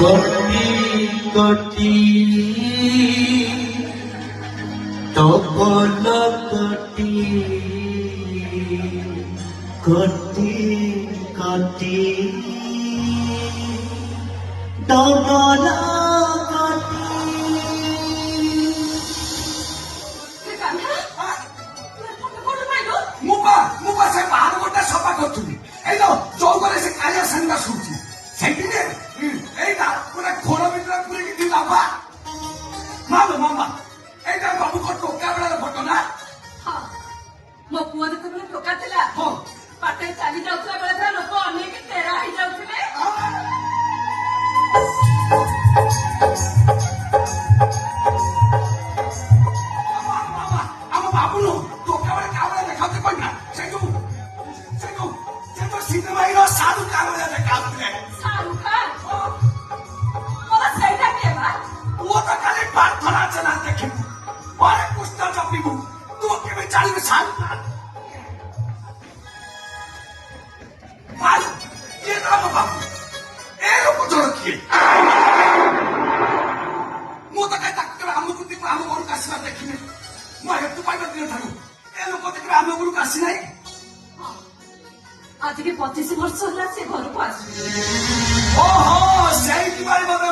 Crore crore topple crore crore crore double Safa করছি এই তো চৌকরে সে কালিয়া সাংটা শুনছি সেইদিনে এইটা পুরো ঘোর ভিতরে পুরে কি দিল বাবা মামা মামা এইটা বাবু ফটো ক্যামেরার ফটো না ମୋ ପୁଅ ଯେତେବେଳେ ଟୋକା ଥିଲା ହଁ ବାଟରେ ଚାଲି ଯାଉଥିଲା ବେଳେ ଥରେ ଲୋକ ଅନେଇକି ଟେରା ହେଇଯାଉଥିଲେ। ମାମା ଆମ ବାବୁ ନୁ ଟୋକା ବେଳେ କ୍ୟାମେରା ଦେଖାଉତେ କହିନା ସେ ଯୋଉ ସିନେମା ହିରୋ ସାଧୁ କ୍ୟାମେରା ଦେଖାଉଥିଲେ ଶାହରୁଖ ମୋର ସେଇଟା କିଏ ବା ତୁ ତ ଖାଲି ପ୍ରାର୍ଥନା ଚେନା ଦେଖିବୁ ଅରେ କୃଷ୍ଣ ଜପିବୁ ତୁ କେବେ ଜାଣିବୁ ସାଧୁ ଭାଇ କିଏ ଆମ ବାବୁ ଏ ଲୋକ ଜଣ କିଏ ମୁଁ ତ କାହିଁ ତାକୁ କେବେ ଆମକୁ ଦେଖିବୁ ଆମ ଘରକୁ ଆସିବା ଦେଖିନି ମୁଁ ହେତୁ ପାଇବା ଦିନ ଠାରୁ ଏ ଲୋକ ଦେଖିବେ ଆମ ଘରକୁ ଆସିନାହିଁ ଆଜିକି 25 ବର୍ଷ ହେଲା ସେ ଘରକୁ ଆସିବେ। ଓହୋ ସେଇଥିପାଇଁ ମତେ